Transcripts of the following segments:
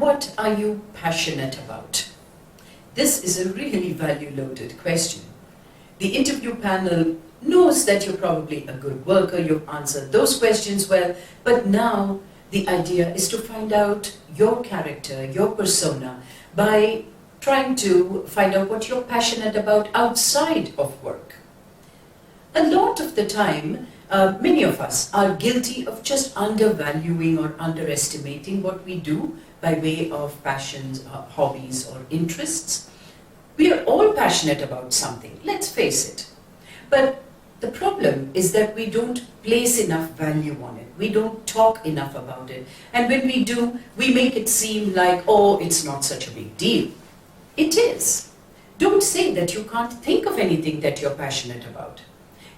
What are you passionate about? This is a really value-loaded question. The interview panel knows that you're probably a good worker, you've answered those questions well, but now the idea is to find out your character, your persona, by trying to find out what you're passionate about outside of work. A lot of the time, many of us are guilty of just undervaluing or underestimating what we do by way of passions, hobbies or interests. We are all passionate about something, let's face it. But the problem is that we don't place enough value on it. We don't talk enough about it. And when we do, we make it seem like, oh, it's not such a big deal. It is. Don't say that you can't think of anything that you're passionate about.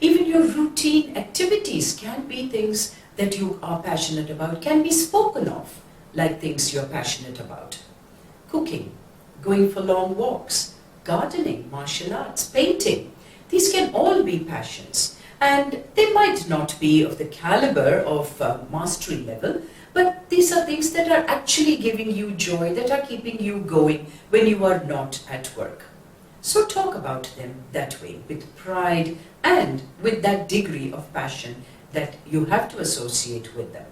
Even your routine activities can be things that you are passionate about, can be spoken of like things you're passionate about. Cooking, going for long walks, gardening, martial arts, painting. These can all be passions, and they might not be of the caliber of mastery level, but these are things that are actually giving you joy, that are keeping you going when you are not at work. So talk about them that way, with pride and with that degree of passion that you have to associate with them.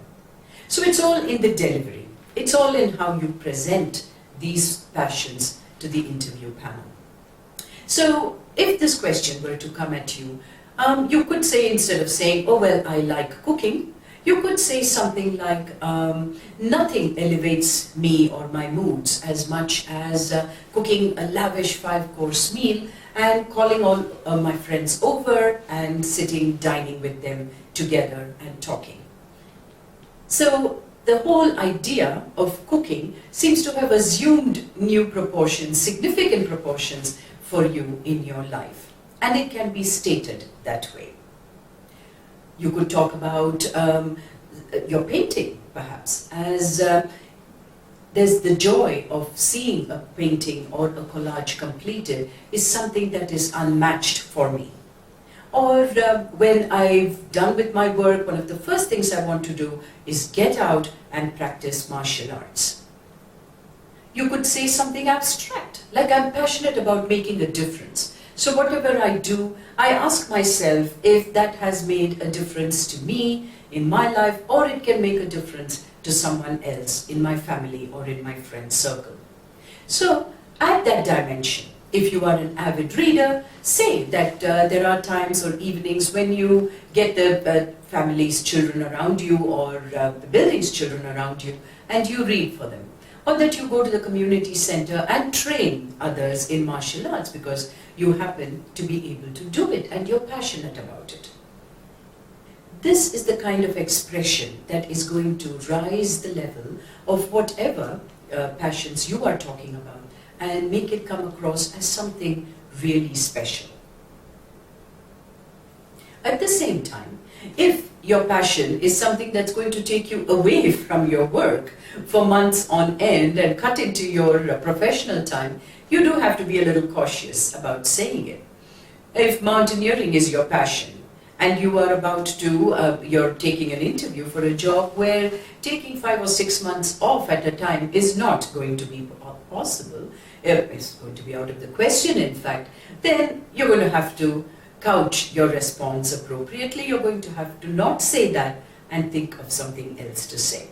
So it's all in the delivery. It's all in how you present these passions to the interview panel. So if this question were to come at you, you could say, instead of saying, oh well, I like cooking, you could say something like, nothing elevates me or my moods as much as cooking a lavish 5-course meal and calling all my friends over and sitting, dining with them together and talking. So the whole idea of cooking seems to have assumed new proportions, significant proportions for you in your life. And it can be stated that way. You could talk about your painting, perhaps, as there's the joy of seeing a painting or a collage completed is something that is unmatched for me. Or when I've done with my work, one of the first things I want to do is get out and practice martial arts. You could say something abstract, like I'm passionate about making a difference. So whatever I do, I ask myself if that has made a difference to me in my life, or it can make a difference to someone else in my family or in my friend circle. So add that dimension. If you are an avid reader, say that there are times or evenings when you get the family's children around you or the building's children around you and you read for them. Or that you go to the community center and train others in martial arts because you happen to be able to do it and you're passionate about it. This is the kind of expression that is going to rise the level of whatever passions you are talking about and make it come across as something really special. At the same time, if your passion is something that's going to take you away from your work for months on end and cut into your professional time, you do have to be a little cautious about saying it. If mountaineering is your passion and you are about to, you're taking an interview for a job where taking 5 or 6 months off at a time is not going to be possible, it's going to be out of the question in fact, then you're going to have to couch your response appropriately. You're going to have to not say that and think of something else to say.